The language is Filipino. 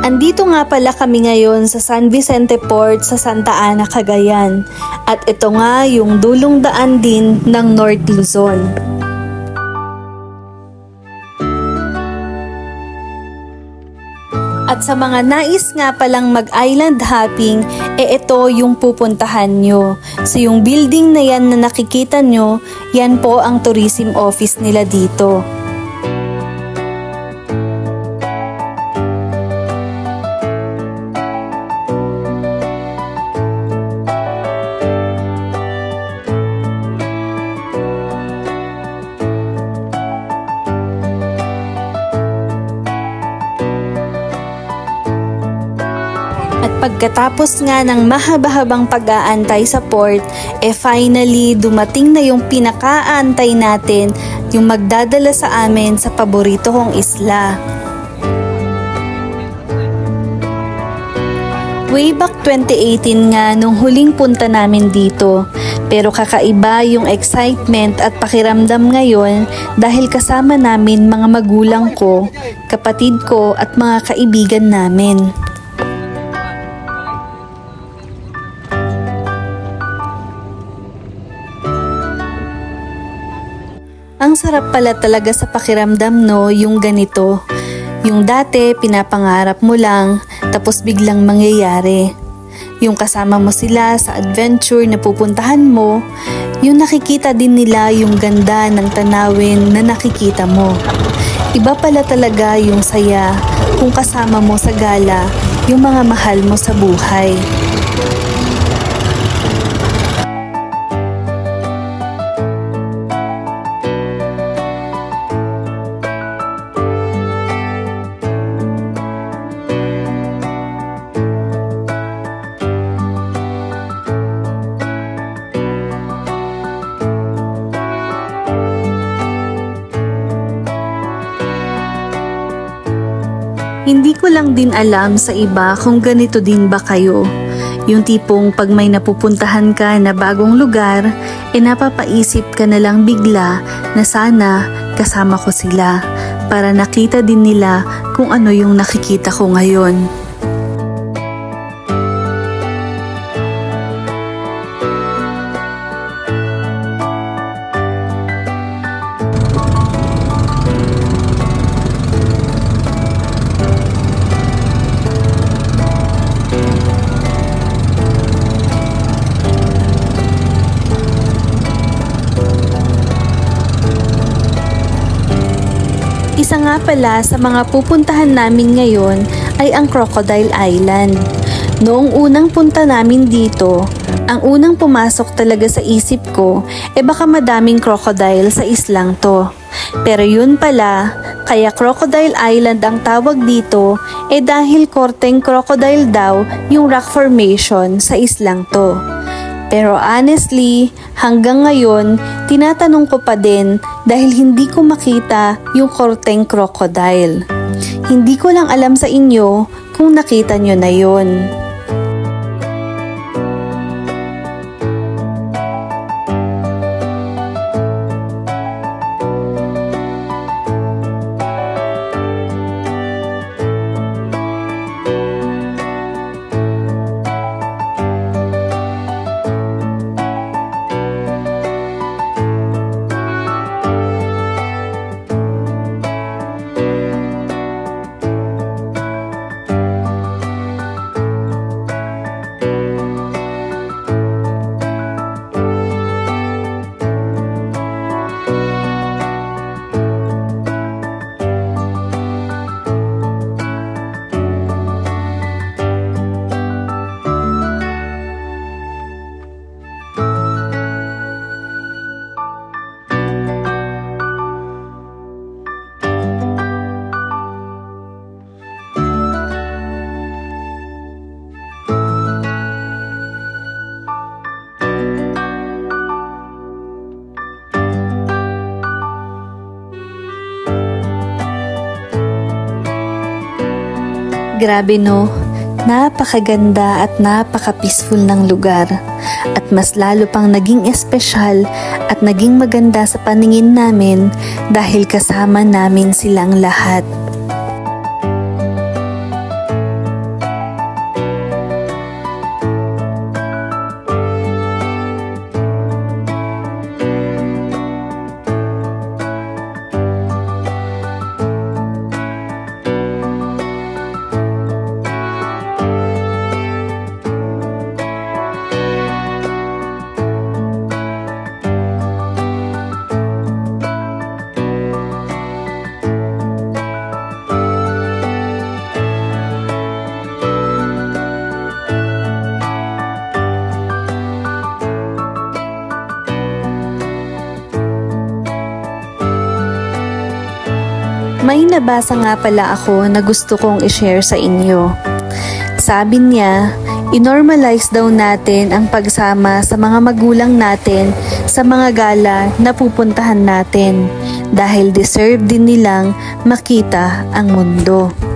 Andito nga pala kami ngayon sa San Vicente Port sa Santa Ana, Cagayan. At ito nga yung dulong daan din ng North Luzon. At sa mga nais nga palang mag-island hopping, ito yung pupuntahan nyo. So yung building na yan na nakikita nyo, yan po ang tourism office nila dito. Pagkatapos nga ng mahaba-habang pag-aantay sa port, finally dumating na yung pinaka-aantay natin, yung magdadala sa amin sa paborito kong isla. Way back 2018 nga nung huling punta namin dito, pero kakaiba yung excitement at pakiramdam ngayon dahil kasama namin mga magulang ko, kapatid ko at mga kaibigan namin. Ang sarap pala talaga sa pakiramdam no, yung ganito. Yung dati pinapangarap mo lang, tapos biglang mangyayari. Yung kasama mo sila sa adventure na pupuntahan mo, yung nakikita din nila yung ganda ng tanawin na nakikita mo. Iba pala talaga yung saya kung kasama mo sa gala yung mga mahal mo sa buhay. Hindi ko lang din alam sa iba kung ganito din ba kayo. Yung tipong pag may napupuntahan ka na bagong lugar, napapaisip ka na lang bigla na sana kasama ko sila para nakita din nila kung ano yung nakikita ko ngayon. Isa nga pala sa mga pupuntahan namin ngayon ay ang Crocodile Island. Noong unang punta namin dito, ang unang pumasok talaga sa isip ko baka madaming crocodile sa islang to. Pero yun pala, kaya Crocodile Island ang tawag dito dahil korteng crocodile daw yung rock formation sa islang to. Pero honestly, hanggang ngayon, tinatanong ko pa din dahil hindi ko makita yung korteng crocodile. Hindi ko lang alam sa inyo kung nakita nyo na yun. Grabe no, napakaganda at napaka-peaceful ng lugar. At mas lalo pang naging espesyal at naging maganda sa paningin namin dahil kasama namin silang lahat. May nabasa nga pala ako na gusto kong i-share sa inyo. Sabi niya, inormalize daw natin ang pagsama sa mga magulang natin sa mga gala na pupuntahan natin dahil deserve din nilang makita ang mundo.